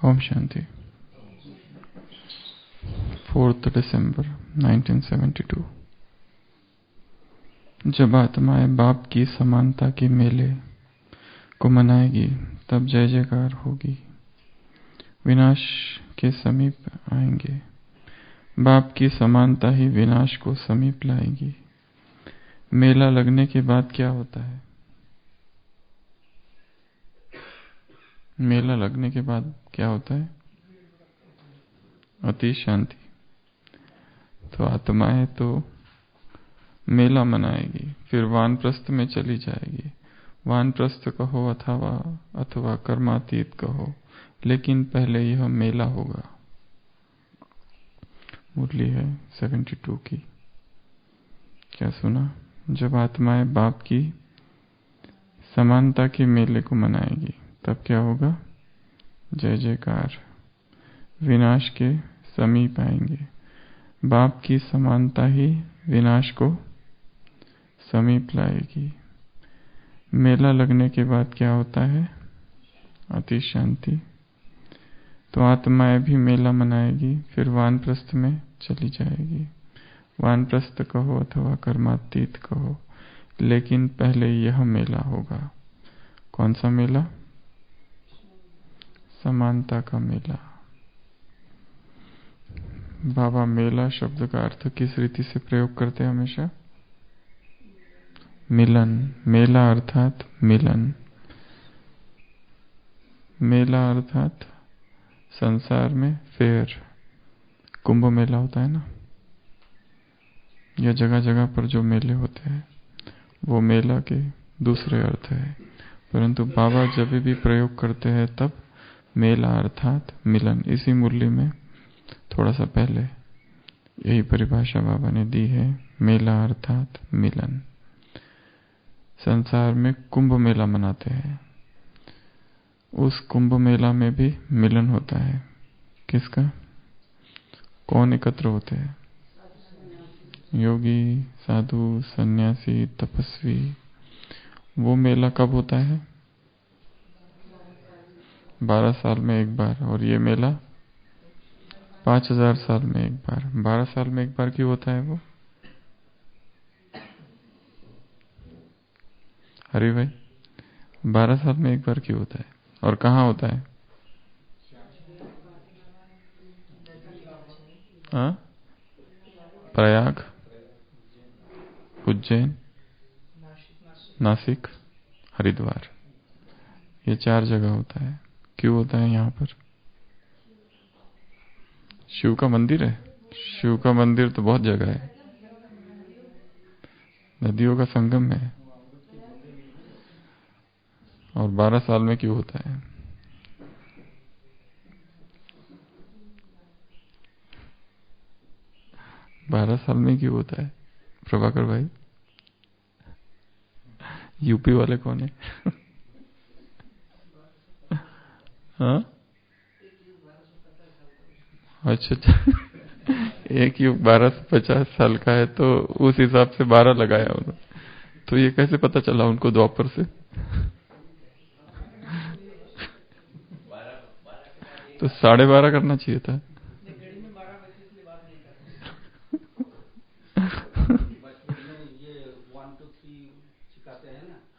ओम शांति। 4 दिसंबर 1972। जब आत्माएं बाप की समानता के मेले को मनाएगी तब जय जयकार होगी, विनाश के समीप आएंगे। बाप की समानता ही विनाश को समीप लाएगी। मेला लगने के बाद क्या होता है? मेला लगने के बाद क्या होता है? अति शांति। तो आत्माएं तो मेला मनाएगी, फिर वानप्रस्थ में चली जाएगी। वानप्रस्थ कहो अथवा कर्मातीत कहो, लेकिन पहले यह मेला होगा। मुरली है 72 की। क्या सुना? जब आत्माएं बाप की समानता के मेले को मनाएगी तब क्या होगा? जय जयकार। विनाश के समीप आएंगे। बाप की समानता ही विनाश को समीप लाएगी। मेला लगने के बाद क्या होता है? अति शांति। तो आत्माएं भी मेला मनाएगी, फिर वानप्रस्थ में चली जाएगी। वानप्रस्थ कहो अथवा कर्मातीत कहो, लेकिन पहले यह मेला होगा। कौन सा मेला? समानता का मेला। बाबा मेला शब्द का अर्थ किस रीति से प्रयोग करते हैं? हमेशा मिलन। मेला अर्थात मिलन। मेला अर्थात संसार में फेयर, कुंभ मेला होता है ना, या जगह जगह पर जो मेले होते हैं वो मेला के दूसरे अर्थ है, परंतु बाबा जब भी प्रयोग करते हैं तब मेला अर्थात मिलन। इसी मुरली में थोड़ा सा पहले यही परिभाषा बाबा ने दी है, मेला अर्थात मिलन। संसार में कुंभ मेला मनाते हैं, उस कुंभ मेला में भी मिलन होता है। किसका? कौन एकत्र होते हैं? योगी, साधु, सन्यासी, तपस्वी। वो मेला कब होता है? 12 साल में एक बार। और ये मेला 5000 साल में एक बार। 12 साल में एक बार क्यों होता है वो? हरि भाई, 12 साल में एक बार क्यों होता है और कहाँ होता है? हाँ? प्रयाग, उज्जैन, नासिक, हरिद्वार, ये 4 जगह होता है। क्यों होता है यहाँ पर? शिव का मंदिर है। शिव का मंदिर तो बहुत जगह है, नदियों का संगम है। और 12 साल में क्यों होता है? बारह साल में क्यों होता है? प्रभाकर भाई, यूपी वाले कौन है? हाँ? अच्छा। एक युग 1250 साल का है, तो उस हिसाब से 12 लगाया उन्होंने। तो ये कैसे पता चला उनको द्वापर से? तो 12.5 करना चाहिए था।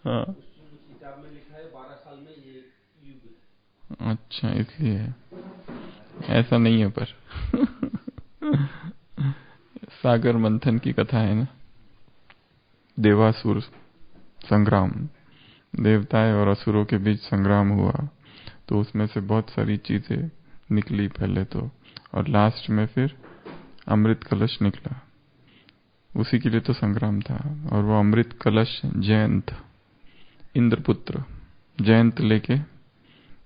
हाँ, अच्छा, इसलिए ऐसा नहीं है। पर सागर मंथन की कथा है ना, देवासुर संग्राम, देवताएं और असुरों के बीच संग्राम हुआ, तो उसमें से बहुत सारी चीजें निकली पहले तो, और लास्ट में फिर अमृत कलश निकला। उसी के लिए तो संग्राम था। और वो अमृत कलश जयंत, इंद्रपुत्र जयंत लेके,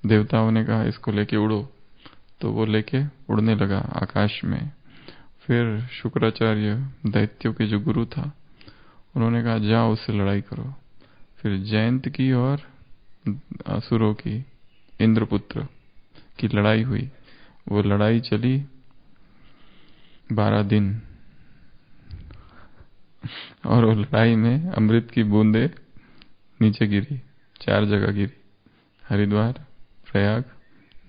देवताओं ने कहा इसको लेके उड़ो, तो वो लेके उड़ने लगा आकाश में। फिर शुक्राचार्य दैत्यों के जो गुरु था, उन्होंने कहा जाओ उससे लड़ाई करो। फिर जयंत की और असुरों की, इंद्रपुत्र की लड़ाई हुई। वो लड़ाई चली 12 दिन, और वो लड़ाई में अमृत की बूंदे नीचे गिरी, 4 जगह गिरी, हरिद्वार, प्रयाग,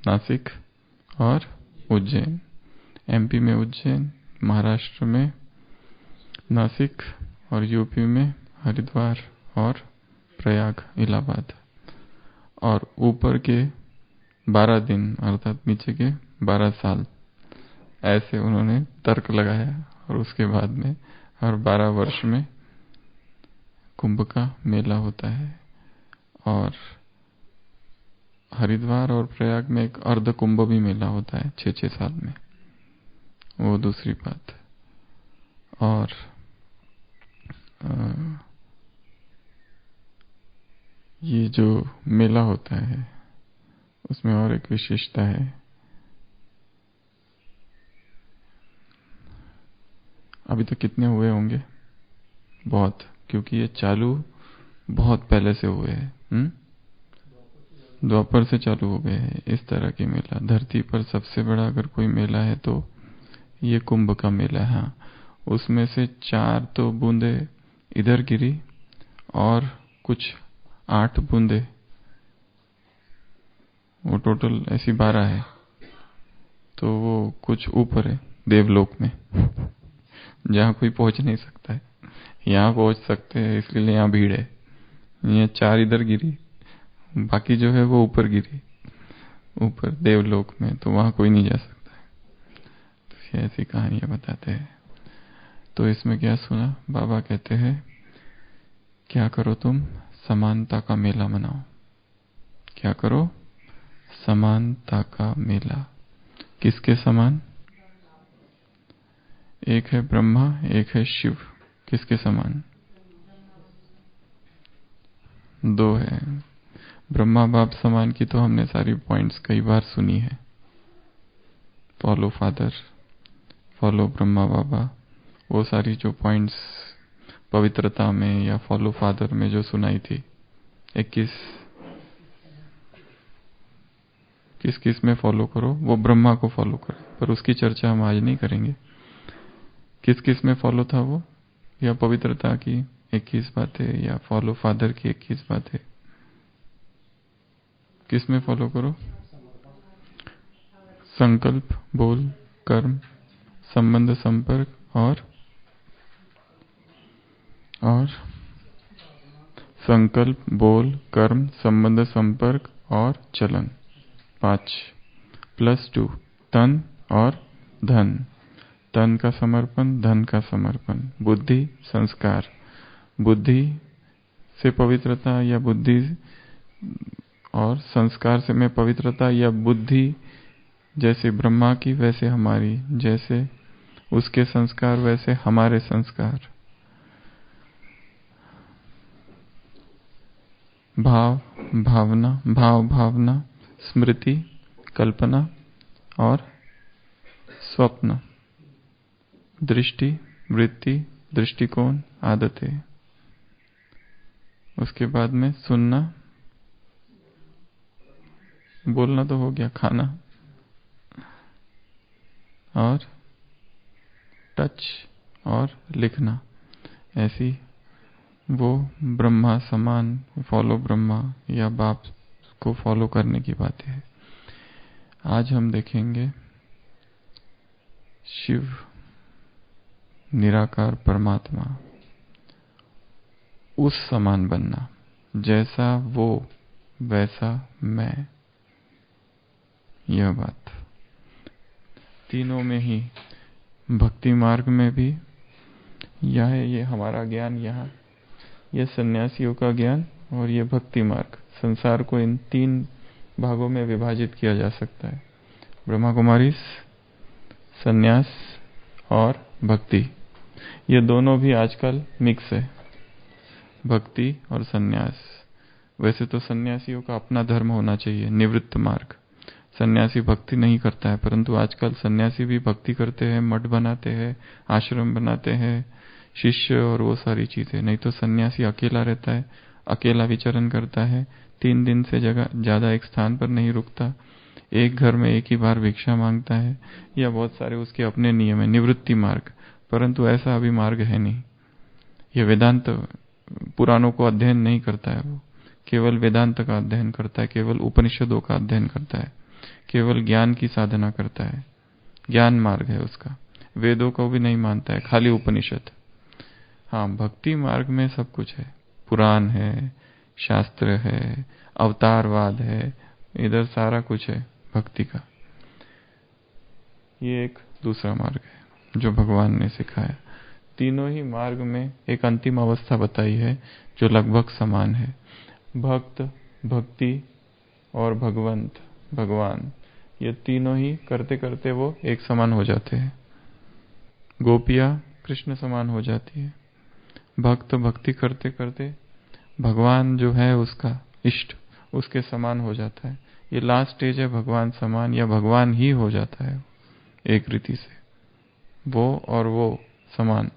नासिक और उज्जैन। एमपी में उज्जैन, महाराष्ट्र में नासिक और यूपी में हरिद्वार और प्रयाग, इलाहाबाद। और ऊपर के 12 दिन अर्थात नीचे के 12 साल, ऐसे उन्होंने तर्क लगाया। और उसके बाद में हर 12 वर्ष में कुंभ का मेला होता है। और हरिद्वार और प्रयाग में एक अर्ध कुंभ भी मेला होता है 6-6 साल में, वो दूसरी बात। और ये जो मेला होता है उसमें और एक विशेषता है। अभी तक कितने हुए होंगे? बहुत, क्योंकि ये चालू बहुत पहले से हुए हैं। द्वापर से चालू हो गए हैं इस तरह के मेला। धरती पर सबसे बड़ा अगर कोई मेला है तो ये कुंभ का मेला है। हाँ, उसमें से 4 तो बूंदे इधर गिरी और कुछ 8 बूंदे, वो टोटल ऐसी 12 है। तो वो कुछ ऊपर है देवलोक में जहाँ कोई पहुंच नहीं सकता है। यहाँ पहुंच सकते हैं, इसलिए यहाँ भीड़ है। ये 4 इधर गिरी, बाकी जो है वो ऊपर गिरी, ऊपर देवलोक में, तो वहां कोई नहीं जा सकता है। तो ये ऐसी कहानियां बताते हैं। तो इसमें क्या सुना? बाबा कहते हैं क्या करो तुम? समानता का मेला मनाओ। क्या करो? समानता का मेला। किसके समान? एक है ब्रह्मा, एक है शिव। किसके समान? 2 है। ब्रह्मा बाप समान की तो हमने सारी पॉइंट्स कई बार सुनी है। फॉलो फादर, फॉलो ब्रह्मा बाबा, वो सारी जो पॉइंट्स पवित्रता में या फॉलो फादर में जो सुनाई थी। 21 किस किस में फॉलो करो? वो ब्रह्मा को फॉलो करो, पर उसकी चर्चा हम आज नहीं करेंगे। किस किस में फॉलो था वो? या पवित्रता की 21 बातें या फॉलो फादर की 21 बातें? किस में फॉलो करो? संकल्प, बोल, कर्म, संबंध, संपर्क और संकल्प, बोल, कर्म, संबंध, संपर्क और चलन। 5 + 2 तन और धन। तन का समर्पण, धन का समर्पण, बुद्धि, संस्कार। बुद्धि से पवित्रता या बुद्धि और संस्कार से में पवित्रता या बुद्धि जैसे ब्रह्मा की वैसे हमारी, जैसे उसके संस्कार वैसे हमारे संस्कार। भाव भावना, स्मृति, कल्पना और स्वप्न। दृष्टि, वृत्ति, दृष्टिकोण, आदतें। उसके बाद में सुनना, बोलना तो हो गया, खाना और टच और लिखना। ऐसी वो ब्रह्मा समान फॉलो ब्रह्मा या बाप को फॉलो करने की बातें है। आज हम देखेंगे शिव, निराकार परमात्मा, उस समान बनना, जैसा वो वैसा मैं। यह बात तीनों में ही, भक्ति मार्ग में भी यह है, ये हमारा ज्ञान यहाँ, ये सन्यासियों का ज्ञान और ये भक्ति मार्ग। संसार को इन 3 भागों में विभाजित किया जा सकता है, ब्रह्मा कुमारी, सन्यास और भक्ति। ये दोनों भी आजकल मिक्स है, भक्ति और सन्यास। वैसे तो सन्यासियों का अपना धर्म होना चाहिए, निवृत्त मार्ग। सन्यासी भक्ति नहीं करता है, परंतु आजकल सन्यासी भी भक्ति करते हैं, मठ बनाते हैं, आश्रम बनाते हैं, शिष्य और वो सारी चीजें। नहीं तो सन्यासी अकेला रहता है, अकेला विचरण करता है, 3 दिन से ज्यादा एक स्थान पर नहीं रुकता, एक घर में एक ही बार भिक्षा मांगता है, या बहुत सारे उसके अपने नियम है, निवृत्ति मार्ग। परंतु ऐसा अभी मार्ग है नहीं। ये वेदांत पुराणों को अध्ययन नहीं करता है, वो केवल वेदांत का अध्ययन करता है, केवल उपनिषदों का अध्ययन करता है। केवल ज्ञान की साधना करता है, ज्ञान मार्ग है उसका, वेदों को भी नहीं मानता है, खाली उपनिषद। हाँ, भक्ति मार्ग में सब कुछ है, पुराण है, शास्त्र है, अवतारवाद है, इधर सारा कुछ है भक्ति का। ये एक दूसरा मार्ग है जो भगवान ने सिखाया। तीनों ही मार्ग में एक अंतिम अवस्था बताई है जो लगभग समान है। भक्त, भक्ति और भगवंत, भगवान, ये तीनों ही करते करते वो एक समान हो जाते हैं। गोपियां कृष्ण समान हो जाती है, भक्त भक्ति करते करते भगवान जो है उसका इष्ट, उसके समान हो जाता है। ये लास्ट स्टेज है भगवान समान, या भगवान ही हो जाता है एक रीति से, वो और वो समान।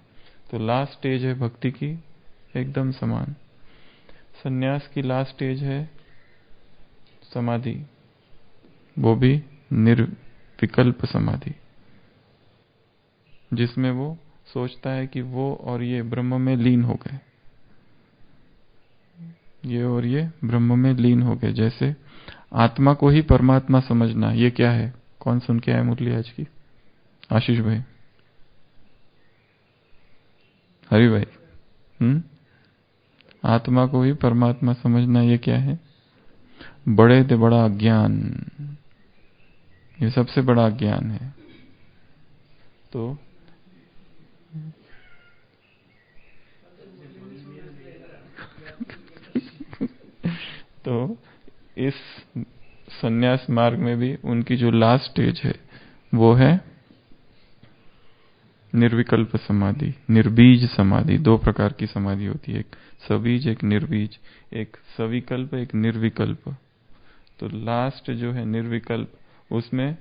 तो लास्ट स्टेज है भक्ति की एकदम समान। सन्यास की लास्ट स्टेज है समाधि, वो भी निर्विकल्प समाधि, जिसमें वो सोचता है कि वो और ये ब्रह्म में लीन हो गए, ये और ये ब्रह्म में लीन हो गए। जैसे आत्मा को ही परमात्मा समझना, ये क्या है? कौन सुन के आए मुरली आज की? आशीष भाई, हरि भाई। आत्मा को ही परमात्मा समझना, ये क्या है? बड़े से बड़ा अज्ञान, ये सबसे बड़ा अज्ञान है। तो इस सन्यास मार्ग में भी उनकी जो लास्ट स्टेज है वो है निर्विकल्प समाधि, निर्बीज समाधि। दो प्रकार की समाधि होती है, एक सबीज, एक निर्बीज, एक सविकल्प, एक निर्विकल्प। तो लास्ट जो है निर्विकल्प, उसमें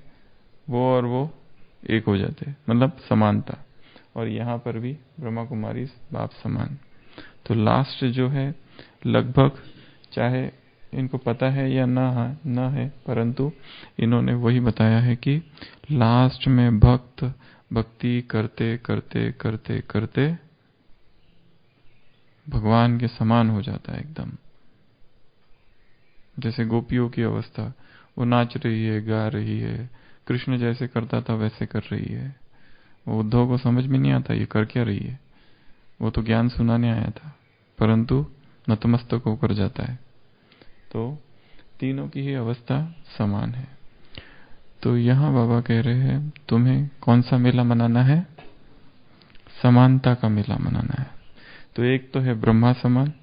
वो और वो एक हो जाते हैं, मतलब समानता। और यहाँ पर भी ब्रह्मा कुमारी बाप समान। तो लास्ट जो है लगभग, चाहे इनको पता है या ना है, परंतु इन्होंने वही बताया है कि लास्ट में भक्त भक्ति करते करते करते करते भगवान के समान हो जाता है एकदम। जैसे गोपियों की अवस्था, वो नाच रही है, गा रही है, कृष्ण जैसे करता था वैसे कर रही है। वो उद्धव को समझ में नहीं आता ये कर क्या रही है, वो तो ज्ञान सुनाने आया था, परंतु नतमस्तक होकर जाता है। तो तीनों की ही अवस्था समान है। तो यहाँ बाबा कह रहे हैं तुम्हें कौन सा मेला मनाना है? समानता का मेला मनाना है। तो एक तो है ब्रह्मा समान,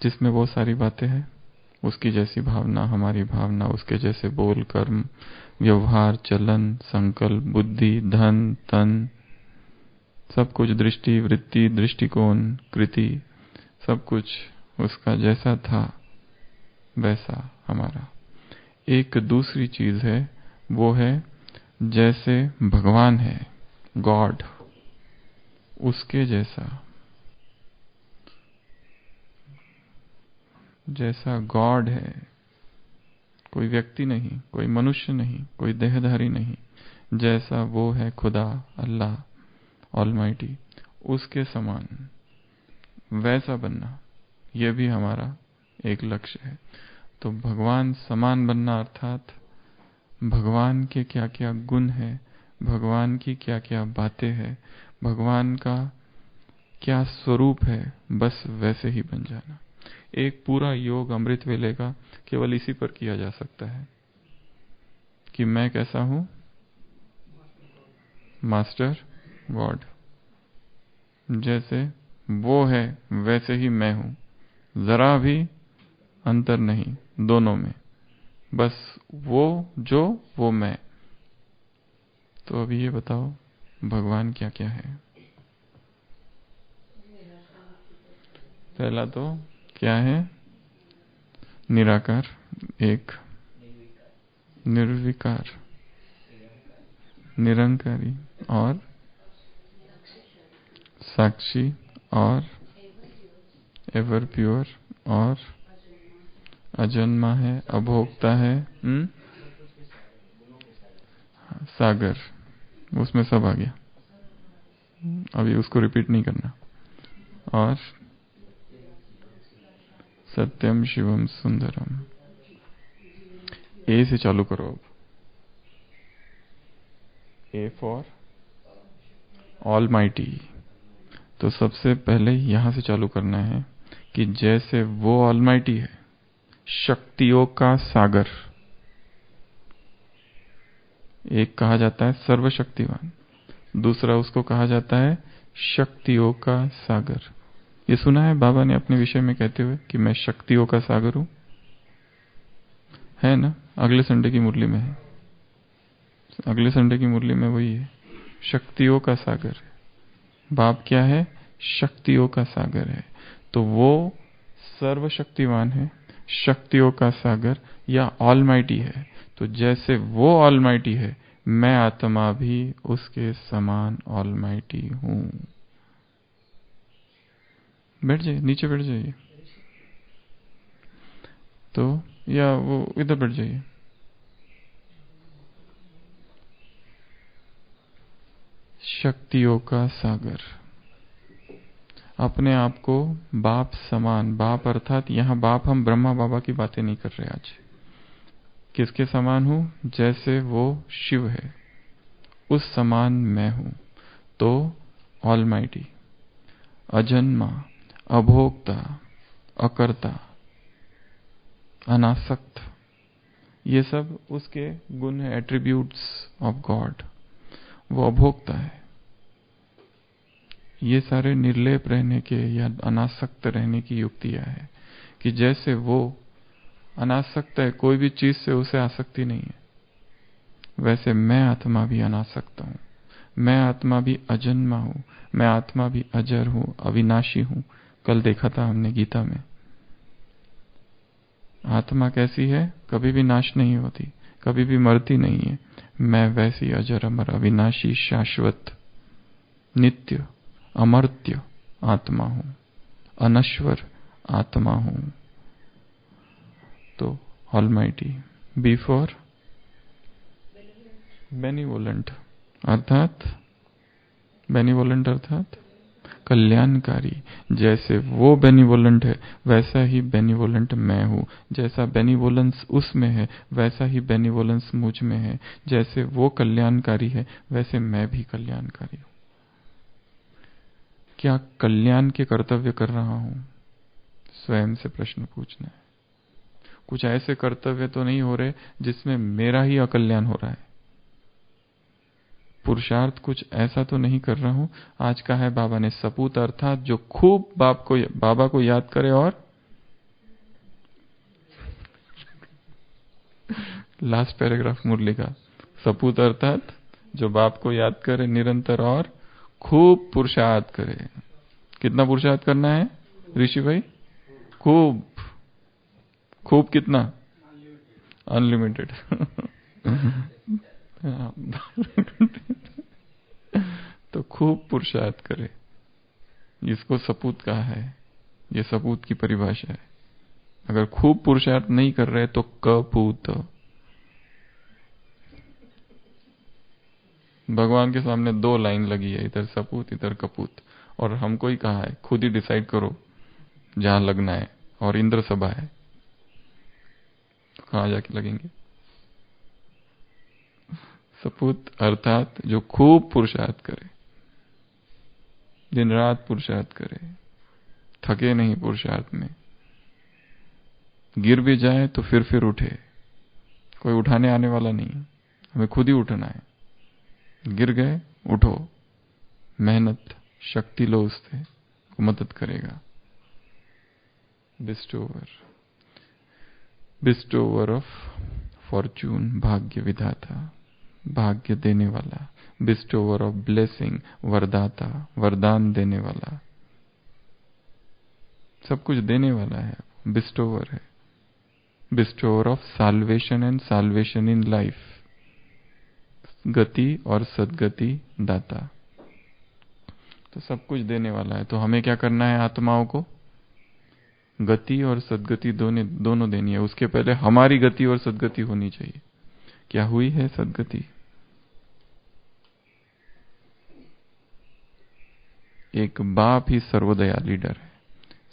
जिसमें वो सारी बातें हैं, उसकी जैसी भावना हमारी भावना, उसके जैसे बोल, कर्म, व्यवहार, चलन, संकल्प, बुद्धि, धन, तन, सब कुछ, दृष्टि, वृत्ति, दृष्टिकोण, कृति, सब कुछ उसका जैसा था वैसा हमारा। एक दूसरी चीज है, वो है जैसे भगवान है, गॉड, उसके जैसा, जैसा गॉड है, कोई व्यक्ति नहीं, कोई मनुष्य नहीं, कोई देहधारी नहीं, जैसा वो है खुदा, अल्लाह ऑलमाइटी, उसके समान वैसा बनना, यह भी हमारा एक लक्ष्य है। तो भगवान समान बनना अर्थात भगवान के क्या क्या गुण है, भगवान की क्या क्या बातें हैं, भगवान का क्या स्वरूप है, बस वैसे ही बन जाना। एक पूरा योग अमृत वेले का केवल इसी पर किया जा सकता है कि मैं कैसा हूं, मास्टर गॉड, जैसे वो है वैसे ही मैं हूं, जरा भी अंतर नहीं दोनों में, बस वो जो वो मैं। तो अभी ये बताओ भगवान क्या क्या है? पहला तो क्या है? निराकार, एक निर्विकार, निरंकारी, और साक्षी, और एवर प्योर, और अजन्मा है, अभोक्ता है, सागर, उसमें सब आ गया, अभी उसको रिपीट नहीं करना। और सत्यम शिवम सुंदरम। ए से चालू करो अब। A for almighty. तो सबसे पहले यहां से चालू करना है कि जैसे वो ऑलमाइटी है, शक्तियों का सागर, एक कहा जाता है सर्वशक्तिवान, दूसरा उसको कहा जाता है शक्तियों का सागर। ये सुना है बाबा ने अपने विषय में कहते हुए कि मैं शक्तियों का सागर हूं, है ना? अगले संडे की मुरली में है, अगले संडे की मुरली में वही है, शक्तियों का सागर है। बाप क्या है? शक्तियों का सागर है। तो वो सर्वशक्तिवान है, शक्तियों का सागर या ऑलमाइटी है। तो जैसे वो ऑलमाइटी है, मैं आत्मा भी उसके समान ऑलमाइटी हूं। बैठ जाइए, नीचे बैठ जाइए, तो या वो इधर बैठ जाइए। शक्तियों का सागर, अपने आप को बाप समान, बाप अर्थात यहां बाप हम ब्रह्मा बाबा की बातें नहीं कर रहे आज। किसके समान हूं? जैसे वो शिव है उस समान मैं हूं। तो ऑलमाइटी, अजन्मा, अभोक्ता, अकर्ता, अनासक्त, ये सब उसके गुण है, एट्रीब्यूट्स ऑफ गॉड। वो अभोक्ता है। ये सारे निर्लेप रहने के या अनासक्त रहने की युक्तियां है कि जैसे वो अनासक्त है, कोई भी चीज से उसे आसक्ति नहीं है, वैसे मैं आत्मा भी अनासक्त हूं। मैं आत्मा भी अजन्मा हूं, मैं आत्मा भी अजर हूं, अविनाशी हूं। कल देखा था हमने गीता में, आत्मा कैसी है? कभी भी नाश नहीं होती, कभी भी मरती नहीं है। मैं वैसी अजर अमर अविनाशी शाश्वत नित्य अमर्त्य आत्मा हूं, अनश्वर आत्मा हूं। तो ऑलमाइटी, बी फॉर बेनिवोलेंट, अर्थात बेनिवोलेंट अर्थात कल्याणकारी। जैसे वो बेनिवोलेंट है, वैसा ही बेनिवोलेंट मैं हूं। जैसा बेनिवोलेंस उसमें है, वैसा ही बेनिवोलेंस मुझ में है। जैसे वो कल्याणकारी है, वैसे मैं भी कल्याणकारी हूं। क्या कल्याण के कर्तव्य कर रहा हूं? स्वयं से प्रश्न पूछना है। कुछ ऐसे कर्तव्य तो नहीं हो रहे जिसमें मेरा ही अकल्याण हो रहा है। पुरुषार्थ कुछ ऐसा तो नहीं कर रहा हूं। आज का है बाबा ने सपूत, अर्थात जो खूब बाबा को याद करे और लास्ट पैराग्राफ मुरली का, सपूत अर्थात जो बाप को याद करे निरंतर और खूब पुरुषार्थ करे। कितना पुरुषार्थ करना है ऋषि भाई? खूब। खूब कितना? अनलिमिटेड। तो खूब पुरुषार्थ करे, जिसको सपूत कहा है। ये सपूत की परिभाषा है। अगर खूब पुरुषार्थ नहीं कर रहे तो कपूत। भगवान के सामने दो लाइन लगी है, इधर सपूत इधर कपूत, और हमको ही कहा है खुद ही डिसाइड करो जहां लगना है, और इंद्र सभा है, कहां जाके लगेंगे? सपूत अर्थात जो खूब पुरुषार्थ करे, दिन रात पुरुषार्थ करे, थके नहीं पुरुषार्थ में, गिर भी जाए तो फिर उठे, कोई उठाने आने वाला नहीं, हमें खुद ही उठना है। गिर गए उठो, मेहनत शक्ति लो, उससे को मदद करेगा। बिस्टोवर ऑफ फॉर्चून, भाग्य विधाता, भाग्य देने वाला। बिस्टोवर ऑफ ब्लेसिंग, वरदाता, वरदान देने वाला, सब कुछ देने वाला है, बिस्टोवर है। Bestower of salvation and salvation in life, गति और सदगति दाता, तो सब कुछ देने वाला है। तो हमें क्या करना है? आत्माओं को गति और सदगति दोनों देनी है। उसके पहले हमारी गति और सदगति होनी चाहिए। क्या हुई है सदगति? एक बाप ही सर्वदया लीडर है,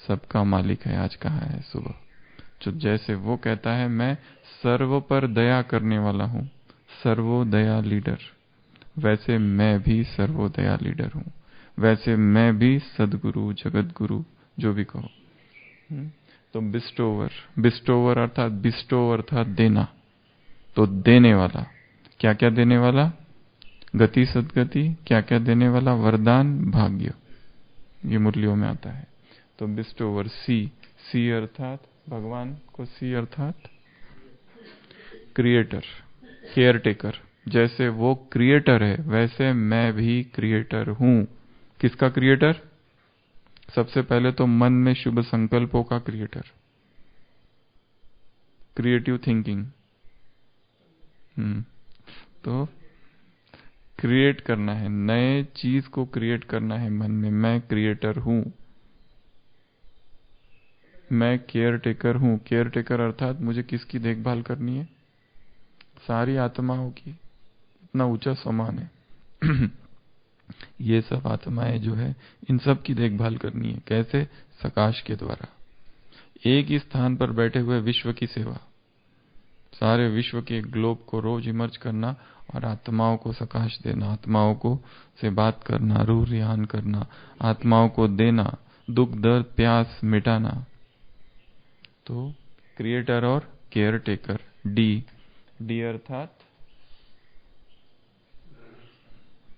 सबका मालिक है। आज कहा है सुबह, जो जैसे वो कहता है मैं सर्व पर दया करने वाला हूं, सर्वोदया लीडर। वैसे मैं भी सर्वोदया लीडर हूं, वैसे मैं भी सदगुरु जगत गुरु जो भी कहो। तो बिस्टोवर, बिस्टोवर अर्थात बिस्टो अर्थात देना, तो देने वाला। क्या क्या देने वाला? गति सदगति। क्या क्या देने वाला? वरदान भाग्य। ये मुरलियों में आता है। तो बिस्टोवर सी, सी अर्थात भगवान को, सी अर्थात क्रिएटर, केयर टेकर। जैसे वो क्रिएटर है वैसे मैं भी क्रिएटर हूं। किसका क्रिएटर? सबसे पहले तो मन में शुभ संकल्पों का क्रिएटर, क्रिएटिव थिंकिंग। तो क्रिएट करना है, नए चीज को क्रिएट करना है मन में। मैं क्रिएटर हूं, मैं केयर टेकर हूं। केयर टेकर अर्थात मुझे किसकी देखभाल करनी है? सारी आत्माओं की। इतना ऊंचा सम्मान है। ये सब आत्माएं जो है इन सब की देखभाल करनी है। कैसे? सकाश के द्वारा। एक ही स्थान पर बैठे हुए विश्व की सेवा, सारे विश्व के ग्लोब को रोज इमर्ज करना और आत्माओं को सकाश देना, आत्माओं को से बात करना, रूह रिहान करना, आत्माओं को देना, दुख दर्द प्यास मिटाना। तो क्रिएटर और केयर टेकर। डी, डी अर्थात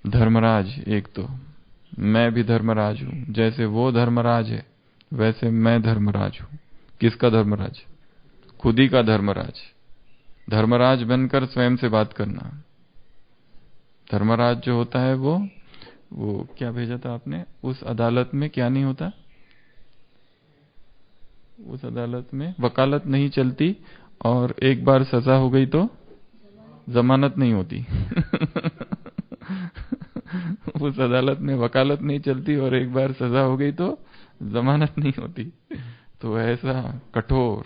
धर्मराज। एक तो मैं भी धर्मराज हूं, जैसे वो धर्मराज है वैसे मैं धर्मराज हूं। किसका धर्मराज? खुद ही का धर्मराज। धर्मराज बनकर स्वयं से बात करना। धर्मराज जो होता है वो क्या भेजा था आपने? उस अदालत में क्या नहीं होता? उस अदालत में वकालत नहीं चलती, और एक बार सजा हो गई तो जमानत नहीं होती। उस अदालत में वकालत नहीं चलती और एक बार सजा हो गई तो जमानत नहीं होती। तो ऐसा कठोर,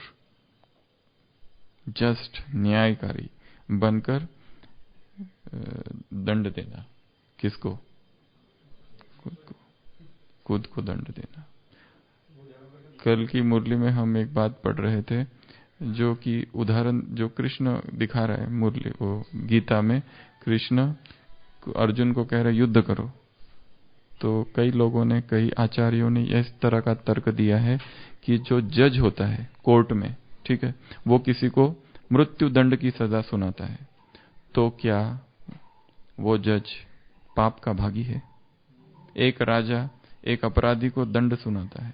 जस्ट, न्यायकारी बनकर दंड देना। किसको? खुद को दंड देना। कल की मुरली में हम एक बात पढ़ रहे थे, जो कि उदाहरण जो कृष्ण दिखा रहा है मुरली, वो गीता में कृष्ण अर्जुन को कह रहे युद्ध करो। तो कई लोगों ने, कई आचार्यों ने इस तरह का तर्क दिया है कि जो जज होता है कोर्ट में, ठीक है, वो किसी को मृत्यु दंड की सजा सुनाता है, तो क्या वो जज पाप का भागी है? एक राजा एक अपराधी को दंड सुनाता है,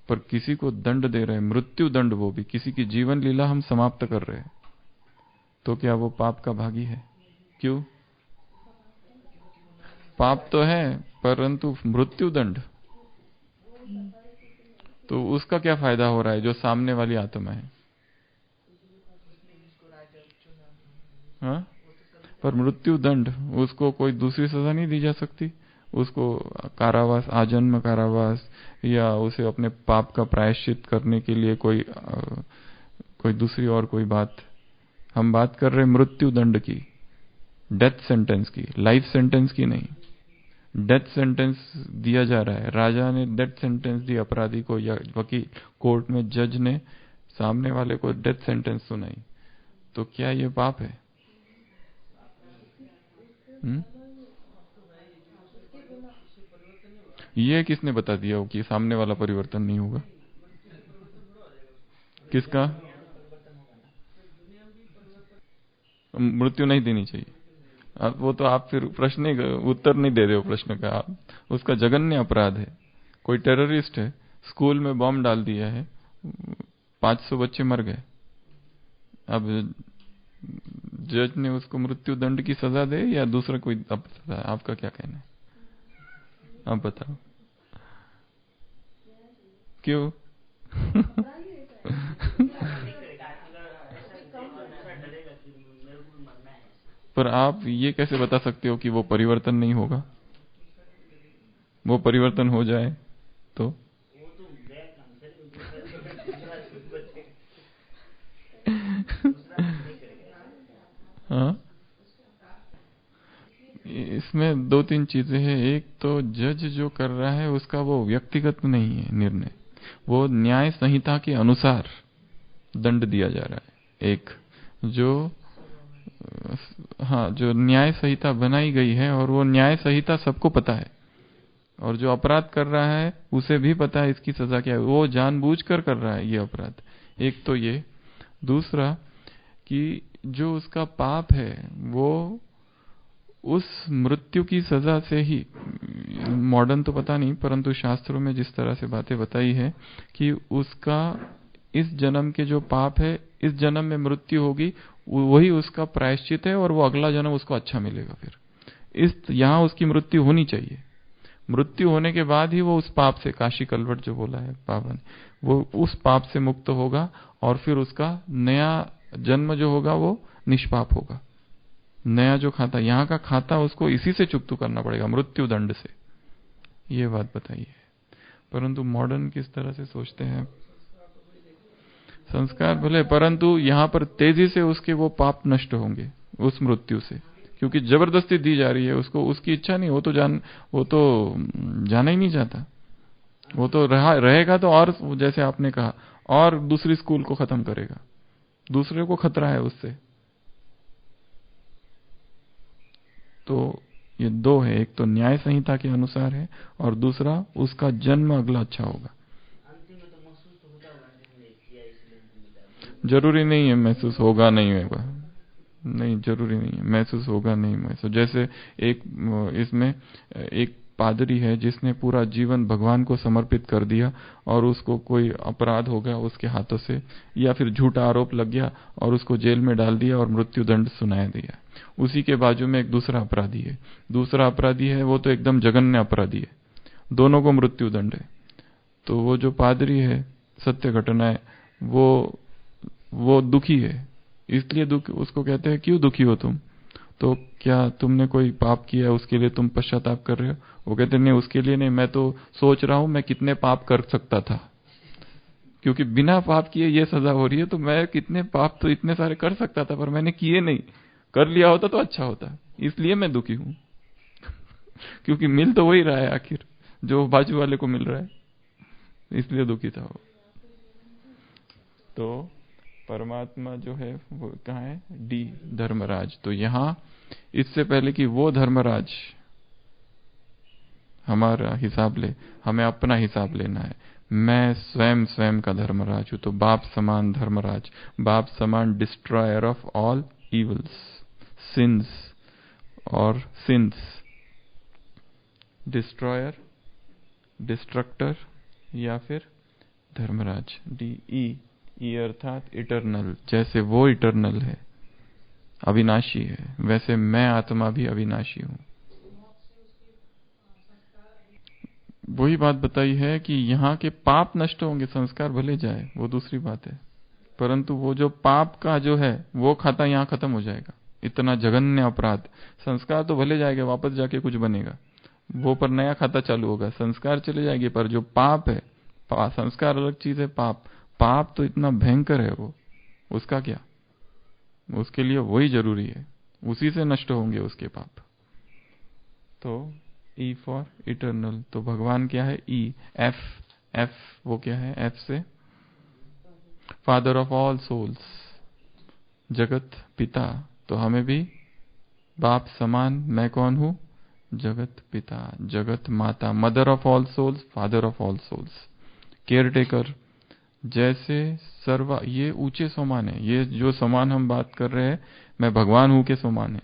पर किसी को दंड दे रहे हैं, मृत्यु दंड, वो भी किसी की जीवन लीला हम समाप्त कर रहे हैं, तो क्या वो पाप का भागी है? क्यों? पाप तो है परंतु मृत्यु दंड, तो उसका क्या फायदा हो रहा है जो सामने वाली आत्मा है? हाँ? पर मृत्यु दंड, उसको कोई दूसरी सजा नहीं दी जा सकती? उसको कारावास, आजन्म कारावास, या उसे अपने पाप का प्रायश्चित करने के लिए कोई दूसरी और कोई बात? हम बात कर रहे हैं मृत्यु दंड की, डेथ सेंटेंस की, लाइफ सेंटेंस की नहीं। डेथ सेंटेंस दिया जा रहा है, राजा ने डेथ सेंटेंस दी अपराधी को, या वकील कोर्ट में जज ने सामने वाले को डेथ सेंटेंस सुनाई, तो क्या ये पाप है? ये किसने बता दिया कि सामने वाला परिवर्तन नहीं होगा? किसका? मृत्यु नहीं देनी चाहिए। अब वो तो आप फिर प्रश्न उत्तर नहीं दे रहे हो प्रश्न का। आप, उसका जघन्य अपराध है। कोई टेररिस्ट है, स्कूल में बॉम्ब डाल दिया है, 500 बच्चे मर गए, अब जज ने उसको मृत्यु दंड की सजा दे या दूसरा कोई? आपका क्या कहना है? आप बताओ क्यों? पर आप ये कैसे बता सकते हो कि वो परिवर्तन नहीं होगा? वो परिवर्तन हो जाए तो? हाँ, इसमें दो तीन चीजें हैं। एक तो जज जो कर रहा है उसका वो व्यक्तिगत नहीं है निर्णय, वो न्याय संहिता के अनुसार दंड दिया जा रहा है। एक जो हाँ, जो न्याय संहिता बनाई गई है और वो न्याय संहिता सबको पता है, और जो अपराध कर रहा है उसे भी पता है इसकी सजा क्या है, वो जानबूझकर कर रहा है ये अपराध। एक तो ये, दूसरा कि जो उसका पाप है वो उस मृत्यु की सजा से ही, मॉडर्न तो पता नहीं, परंतु शास्त्रों में जिस तरह से बातें बताई है कि उसका इस जन्म के जो पाप है, इस जन्म में मृत्यु होगी, वही उसका प्रायश्चित है और वो अगला जन्म उसको अच्छा मिलेगा। फिर इस यहां उसकी मृत्यु होनी चाहिए, मृत्यु होने के बाद ही वो उस पाप से, काशी कलवट जो बोला है पावन, वो उस पाप से मुक्त होगा और फिर उसका नया जन्म जो होगा वो निष्पाप होगा। नया जो खाता, यहाँ का खाता उसको इसी से चुकतू करना पड़ेगा, मृत्यु दंड से। ये बात बताई है। परंतु मॉडर्न किस तरह से सोचते हैं, संस्कार भले, परंतु यहाँ पर तेजी से उसके वो पाप नष्ट होंगे उस मृत्यु से, क्योंकि जबरदस्ती दी जा रही है उसको, उसकी इच्छा नहीं, वो तो जाना ही नहीं चाहता, वो तो रहेगा तो, और जैसे आपने कहा, और दूसरी स्कूल को खत्म करेगा, दूसरे को खतरा है उससे। तो ये दो है, एक तो न्याय संहिता के अनुसार है और दूसरा उसका जन्म अगला अच्छा होगा। जरूरी नहीं है महसूस होगा नहीं होगा, नहीं जरूरी नहीं है महसूस होगा नहीं महसूस। जैसे एक इसमें एक पादरी है जिसने पूरा जीवन भगवान को समर्पित कर दिया और उसको कोई अपराध हो गया उसके हाथों से, या फिर झूठा आरोप लग गया और उसको जेल में डाल दिया और मृत्यु दंड सुनाया दिया। उसी के बाजू में एक दूसरा अपराधी है, दूसरा अपराधी है वो तो एकदम जघन्य अपराधी है, दोनों को मृत्यु दंड है। तो वो जो पादरी है, सत्य घटना है, वो दुखी है, इसलिए उसको कहते हैं क्यों दुखी हो तुम, तो क्या तुमने कोई पाप किया उसके लिए तुम पश्चाताप कर रहे हो? वो कहते नहीं, उसके लिए नहीं, मैं तो सोच रहा हूं मैं कितने पाप कर सकता था, क्योंकि बिना पाप किए ये सजा हो रही है, तो मैं कितने पाप तो इतने सारे कर सकता था पर मैंने किए नहीं, कर लिया होता तो अच्छा होता, इसलिए मैं दुखी हूं। क्योंकि मिल तो वही रहा है आखिर जो बाजू वाले को मिल रहा है, इसलिए दुखी था वो। तो परमात्मा जो है वो कहाँ है, डी धर्मराज। तो यहां इससे पहले कि वो धर्मराज हमारा हिसाब ले, हमें अपना हिसाब लेना है। मैं स्वयं का धर्मराज हूं, तो बाप समान धर्मराज, बाप समान destroyer of all evils, since और सिंस, डिस्ट्रॉयर, डिस्ट्रक्टर या फिर धर्मराज। ई अर्थात इटरनल, जैसे वो इटरनल है, अविनाशी है, वैसे मैं आत्मा भी अविनाशी हूं। वही बात बताई है कि यहाँ के पाप नष्ट होंगे, संस्कार भले जाए वो दूसरी बात है, परंतु वो जो पाप का जो है वो खाता यहाँ खत्म हो जाएगा। इतना जघन्य अपराध, संस्कार तो भले जाएगा, वापस जाके कुछ बनेगा, वो पर नया खाता चालू होगा, संस्कार चले जाएंगे, पर जो पाप है, संस्कार अलग चीज है, पाप तो इतना भयंकर है वो, उसका क्या, उसके लिए वही जरूरी है, उसी से नष्ट होंगे उसके पाप। तो ई फॉर इटर्नल, तो भगवान क्या है, ई, एफ वो क्या है, एफ से फादर ऑफ ऑल सोल्स, जगत पिता। तो हमें भी बाप समान, मैं कौन हूं, जगत पिता, जगत माता, mother of all souls, father of all souls, care taker. जैसे सर्व, ये ऊंचे समान है, ये जो समान हम बात कर रहे हैं, मैं भगवान हूं के समान है,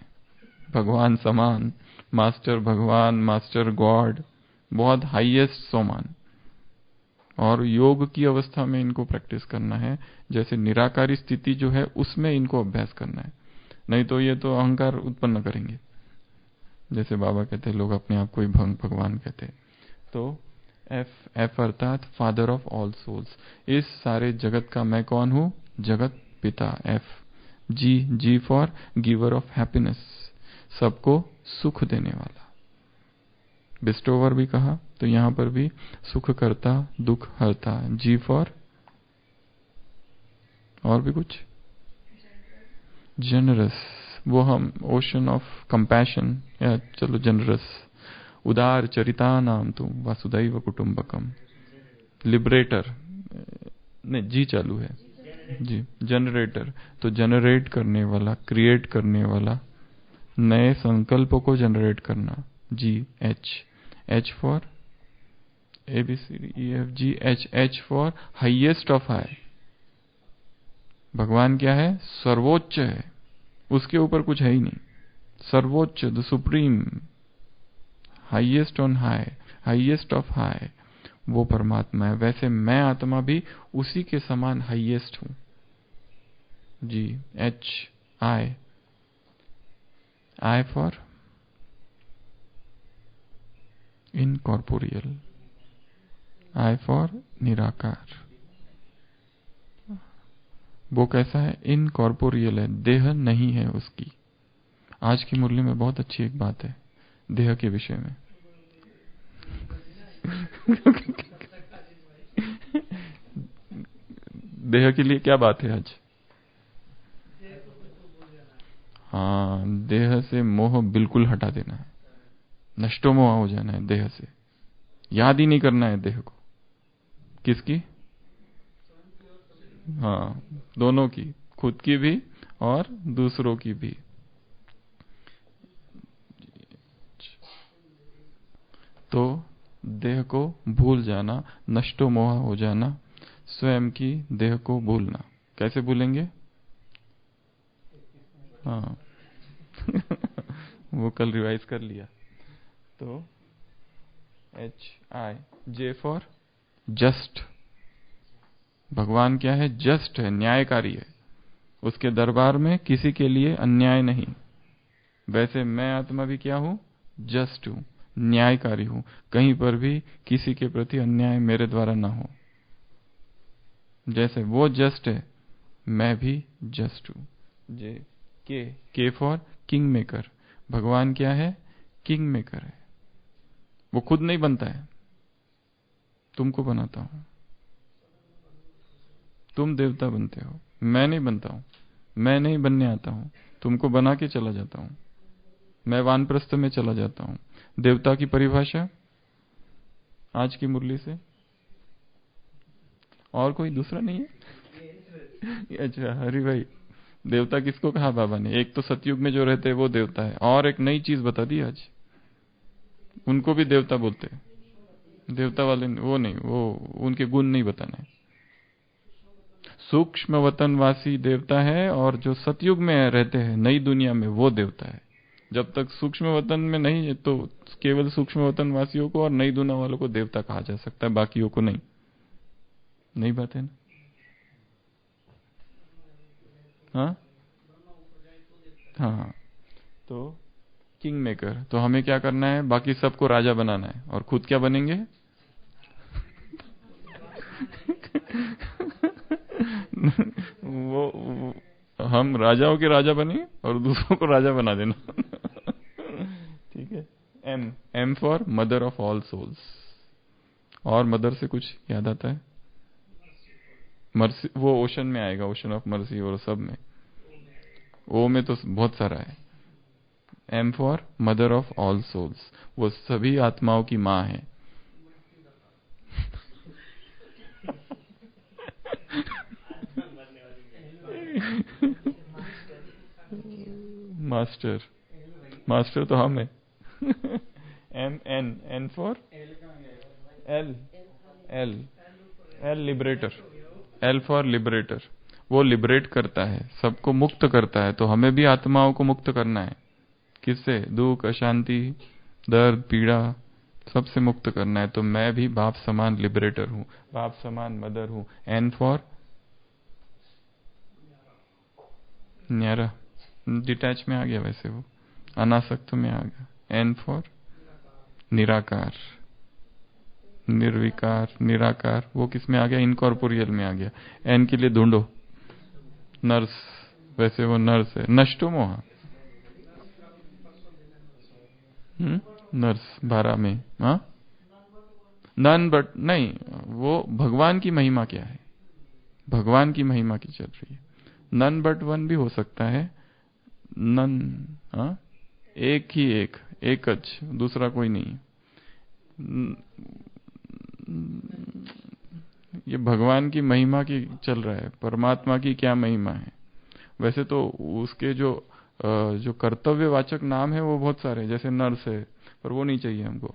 भगवान समान, मास्टर भगवान, मास्टर गॉड, बहुत हाईएस्ट समान। और योग की अवस्था में इनको प्रैक्टिस करना है, जैसे निराकारी स्थिति जो है उसमें इनको अभ्यास करना है, नहीं तो ये तो अहंकार उत्पन्न करेंगे, जैसे बाबा कहते हैं लोग अपने आप को ही भगवान कहते हैं। तो एफ अर्थात फादर ऑफ ऑल सोल्स, इस सारे जगत का मैं कौन हूं, जगत पिता। F, G for giver of happiness, सबको सुख देने वाला, बिस्टोवर भी कहा, तो यहां पर भी सुख करता, दुख हरता। जी फॉर, और भी कुछ, जनरस, वो हम ओशन ऑफ कंपैशन, या चलो जनरस, उदार चरिता नाम तुम वासुदैव कुटुंबकम, लिबरेटर, नहीं जी चालू है जी, जनरेटर, तो जनरेट करने वाला, क्रिएट करने वाला, नए संकल्पों को जनरेट करना। जी, H for ABCDEFG, H for highest of high. भगवान क्या है? सर्वोच्च है, उसके ऊपर कुछ है ही नहीं। सर्वोच्च, the supreme, highest on high, highest of high, वो परमात्मा है। वैसे मैं आत्मा भी उसी के समान हाईएस्ट हूं। जी, H, I for incorporeal, I for निराकार। वो कैसा है? इनकॉर्पोरियल है, देह नहीं है उसकी। आज की मुरली में बहुत अच्छी एक बात है देह के विषय में। देह के लिए क्या बात है आज? हाँ, देह से मोह बिल्कुल हटा देना है, नष्टो मोह हो जाना है देह से। याद ही नहीं करना है देह को। किसकी? हाँ, दोनों की, खुद की भी और दूसरों की भी। तो देह को भूल जाना, नष्टो मोह हो जाना, स्वयं की देह को भूलना। कैसे भूलेंगे? हाँ वो कल रिवाइज कर लिया। तो HI, J फॉर जस्ट। भगवान क्या है? जस्ट है, न्यायकारी है। उसके दरबार में किसी के लिए अन्याय नहीं। वैसे मैं आत्मा भी क्या हूं? जस्ट हूं, न्यायकारी हूं। कहीं पर भी किसी के प्रति अन्याय मेरे द्वारा ना हो। जैसे वो जस्ट है, मैं भी जस्ट हूं। जे, के फॉर किंग मेकर। भगवान क्या है? किंग मेकर है। वो खुद नहीं बनता है, तुमको बनाता हूं। तुम देवता बनते हो, मैं नहीं बनता हूं। मैं नहीं बनने आता हूं, तुमको बना के चला जाता हूं। मैं वानप्रस्थ में चला जाता हूं। देवता की परिभाषा आज की मुरली से और कोई दूसरा नहीं है? अच्छा हरि भाई, देवता किसको कहा बाबा ने? एक तो सतयुग में जो रहते हैं वो देवता है, और एक नई चीज बता दी आज, उनको भी देवता बोलते हैं। देवता वाले वो नहीं, वो उनके गुण नहीं बताने। सूक्ष्म वतनवासी देवता है, और जो सतयुग में रहते हैं नई दुनिया में वो देवता है। जब तक सूक्ष्म वतन में नहीं है तो केवल सूक्ष्म वतन वासियों को और नई दुनिया वालों को देवता कहा जा सकता है, बाकियों को नहीं। नहीं बात है ना? हाँ हाँ। तो किंग मेकर, तो हमें क्या करना है? बाकी सबको राजा बनाना है, और खुद क्या बनेंगे? वो हम राजाओं के राजा बने और दूसरों को राजा बना देना। ठीक है। M for mother of all souls. और मदर से कुछ याद आता है? मर्सी, वो ओशन में आएगा, ओशन ऑफ मर्सी, और सब में। ओ में तो बहुत सारा है। M for mother of all souls, वो सभी आत्माओं की माँ है। मास्टर, मास्टर तो हम है। N for L, L, L liberator. L for liberator, वो लिबरेट करता है, सबको मुक्त करता है। तो हमें भी आत्माओं को मुक्त करना है। किससे? दुख, अशांति, दर्द, पीड़ा, सबसे मुक्त करना है। तो मैं भी बाप समान लिबरेटर हूं, बाप समान मदर हूं। एन फॉर न्यारा, डिटैच में आ गया, वैसे वो अनासक्त में आ गया। एन फॉर निराकार, निर्विकार, निराकार, वो किस में आ गया? इनकॉर्पोरियल में आ गया। एन के लिए ढूंढो, नर्स, वैसे वो नर्स है। नष्टो मोहा, नर्स 12 में। हाँ, नन बट नहीं, वो भगवान की महिमा क्या है? भगवान की महिमा की चल रही है। नन बट वन भी हो सकता है। नन, हाँ, एक ही एक, एकच, दूसरा कोई नहीं। ये भगवान की महिमा की चल रहा है, परमात्मा की क्या महिमा है? वैसे तो उसके जो जो कर्तव्यवाचक नाम है वो बहुत सारे हैं, जैसे नर्स है, पर वो नहीं चाहिए हमको,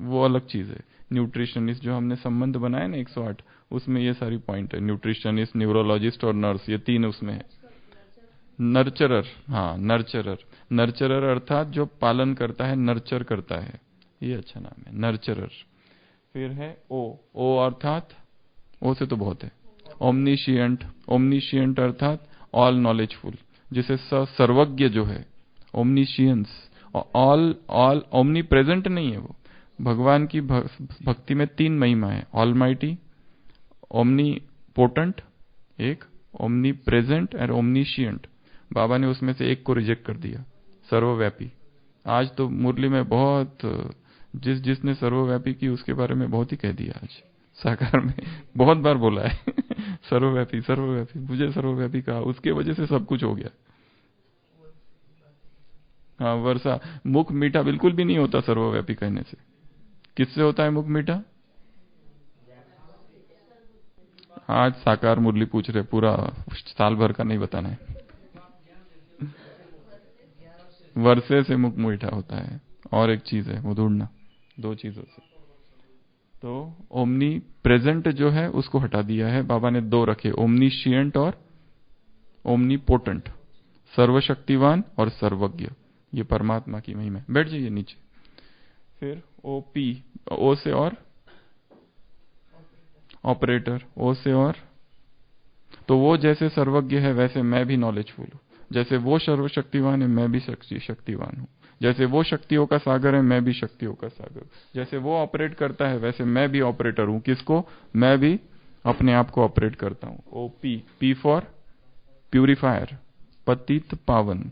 वो अलग चीज है। न्यूट्रिशनिस्ट जो हमने संबंध बनाया ना 108, उसमें ये सारी पॉइंट है, न्यूट्रिशनिस्ट, न्यूरोलॉजिस्ट और नर्स, ये तीन उसमें है। नर्चरर, हाँ नर्चरर, नर्चरर अर्थात जो पालन करता है, नर्चर करता है, ये अच्छा नाम है नर्चरर। फिर है ओ अर्थात, ओ से तो बहुत है, ओमनीशियंट, ओमनीशियंट अर्थात ऑल नॉलेजफुल, जिसे सर्वज्ञ जो है, omniscience, all all omni present नहीं है वो। भगवान की भक्ति में तीन महिमा है, ऑलमाइटी, ओमनी पोटेंट एक, ओमनी प्रेजेंट और ओमनीशियंट। बाबा ने उसमें से एक को रिजेक्ट कर दिया, सर्वव्यापी। आज तो मुरली में बहुत, जिसने सर्वव्यापी की उसके बारे में बहुत ही कह दिया, आज साकार में बहुत बार बोला है सर्वव्यापी सर्वव्यापी, मुझे सर्वव्यापी कहा, उसके वजह से सब कुछ हो गया। हाँ वर्षा, मुख मीठा बिल्कुल भी नहीं होता सर्वव्यापी कहने से। किससे होता है मुख मीठा? आज साकार मुरली पूछ रहे, पूरा साल भर का नहीं बताना है। वर्षे से मुख मीठा होता है, और एक चीज है वो ढूंढना, दो चीजों से। तो ओमनी प्रेजेंट जो है उसको हटा दिया है बाबा ने, दो रखे, ओमनीशियंट और ओमनी पोटेंट, सर्वशक्तिवान और सर्वज्ञ, ये परमात्मा की महिमा है। बैठ जाइए नीचे। फिर ओ पी, ओ से और ऑपरेटर, ओ से और, तो वो जैसे सर्वज्ञ है वैसे मैं भी नॉलेजफुल हूं, जैसे वो सर्वशक्तिवान है मैं भी शक्तिवान हूं, जैसे वो शक्तियों का सागर है मैं भी शक्तियों का सागर, जैसे वो ऑपरेट करता है वैसे मैं भी ऑपरेटर हूं। किसको? मैं भी अपने आप को ऑपरेट करता हूं। O P, P for purifier, पतित पावन,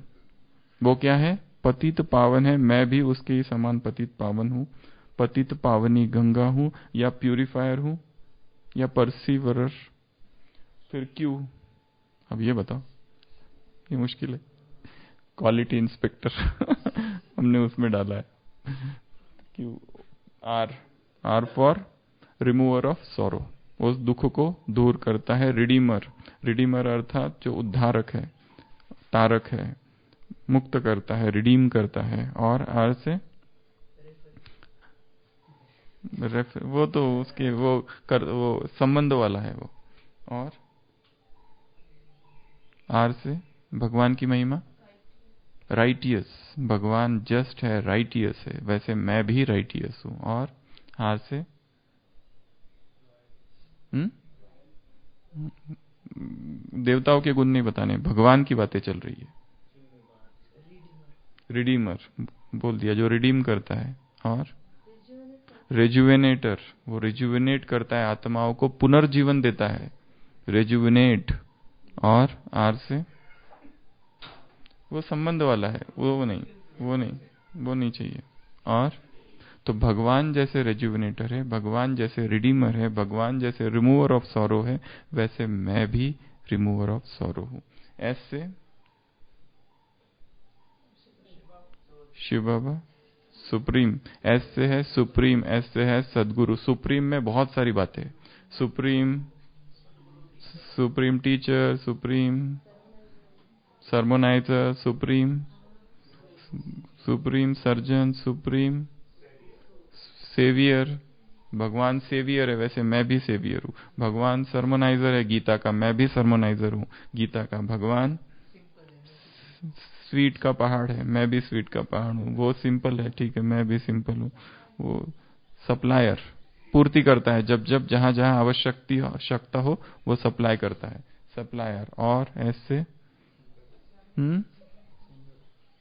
वो क्या है? पतित पावन है, मैं भी उसके ही समान पतित पावन हूं, पतित पावनी गंगा हूं, या प्यूरिफायर हूं, या परसीवरर। फिर क्यू, अब ये बताओ, ये मुश्किल है, क्वालिटी इंस्पेक्टर हमने उसमें डाला है। Q, R, R for remover of sorrow, उस दुख को दूर करता है। रिडीमर, रिडीमर अर्थात जो उद्धारक है, तारक है, मुक्त करता है, रिडीम करता है। और आर से वो तो उसके वो संबंध वाला है वो। और आर से भगवान की महिमा, राइटियस, भगवान जस्ट है, राइटियस है, वैसे मैं भी राइटियस हूं। और आर से देवताओं के गुण नहीं बताने, भगवान की बातें चल रही है। रिडीमर बोल दिया, जो रिडीम करता है। और रेजुवेनेटर, वो रेजुवेनेट करता है, आत्माओं को पुनर्जीवन देता है, रेजुवेनेट। और आर से वो संबंध वाला है, वो नहीं चाहिए। और तो भगवान जैसे रेजुवेनेटर है, भगवान जैसे रिडीमर है, भगवान जैसे रिमूवर ऑफ सॉरो है, वैसे मैं भी रिमूवर ऑफ सॉरो हूं। ऐसे शिव बाबा सुप्रीम, ऐसे है सुप्रीम, ऐसे है सदगुरु। सुप्रीम में बहुत सारी बातें, supreme, supreme teacher, supreme sermoniser, supreme, supreme surgeon, supreme saviour. भगवान सेवियर है, वैसे मैं भी सेवियर हूं। भगवान सरमोनाइजर है गीता का, मैं भी सरमोनाइजर हूं गीता का। भगवान स्वीट का पहाड़ है, मैं भी स्वीट का पहाड़ हूं। वो सिंपल है, ठीक है, मैं भी सिंपल हूं। वो सप्लायर, पूर्ति करता है, जब जब जहां जहां आवश्यकता हो वो सप्लाई करता है, सप्लायर। और ऐसे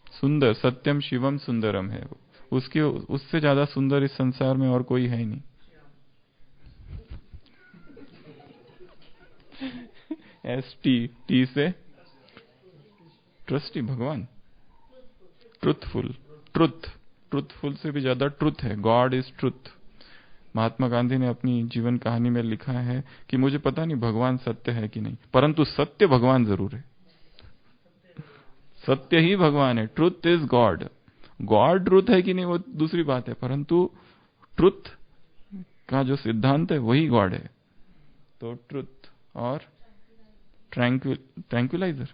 सुंदर, सत्यम शिवम सुंदरम है वो, उसके उससे ज्यादा सुंदर इस संसार में और कोई है ही नहीं। एस टी, टी से ट्रस्टी, भगवान ट्रुथफुल, ट्रुथ, ट्रुथफुल से भी ज्यादा ट्रुथ है, God is truth. Mahatma Gandhi ने अपनी जीवन कहानी में लिखा है कि मुझे पता नहीं भगवान सत्य है कि नहीं, परंतु सत्य भगवान जरूर है, सत्य ही भगवान है। Truth is God, God truth है कि नहीं वो दूसरी बात है, परंतु ट्रुथ का जो सिद्धांत है वही गॉड है। तो ट्रुथ। और ट्रैंक्विलाइजर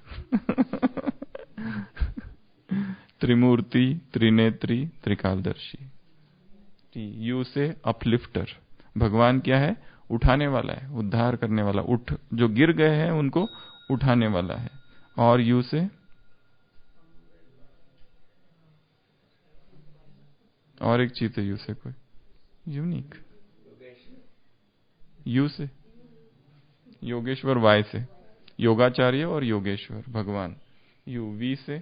त्रिमूर्ति, त्रिनेत्री, त्रिकालदर्शी। यू से अपलिफ्टर, भगवान क्या है? उठाने वाला है, उद्धार करने वाला, जो गिर गए हैं उनको उठाने वाला है। और यू से और एक चीज है, यू से कोई यूनिक, यू से योगेश्वर, वाई से योगाचार्य और योगेश्वर भगवान। यू, वी से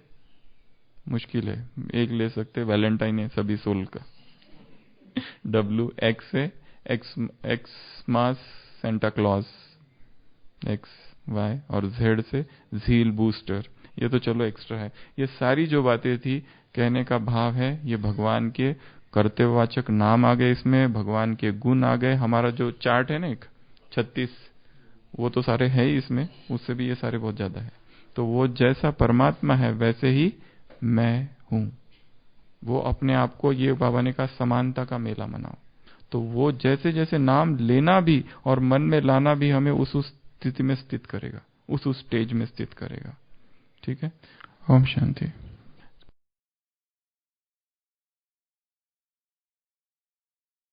मुश्किल है, एक ले सकते, वैलेंटाइन है सभी सोल का। डब्ल्यू, एक्स से एक्स मास सेंटा क्लॉज, एक्स वाई, और जेड से झील बूस्टर। ये तो चलो एक्स्ट्रा है। ये सारी जो बातें थी, कहने का भाव है ये भगवान के कर्तव्यवाचक नाम आ गए, इसमें भगवान के गुण आ गए। हमारा जो चार्ट है ना एक 36, वो तो सारे है ही इसमें, उससे भी ये सारे बहुत ज्यादा है। तो वो जैसा परमात्मा है वैसे ही मैं हूं। वो अपने आप को, ये बाबा ने कहा, समानता का मेला मनाओ। तो वो जैसे जैसे नाम लेना भी और मन में लाना भी हमें उस स्थिति में स्थित करेगा, उस स्टेज में स्थित करेगा। ठीक है। ओम शांति।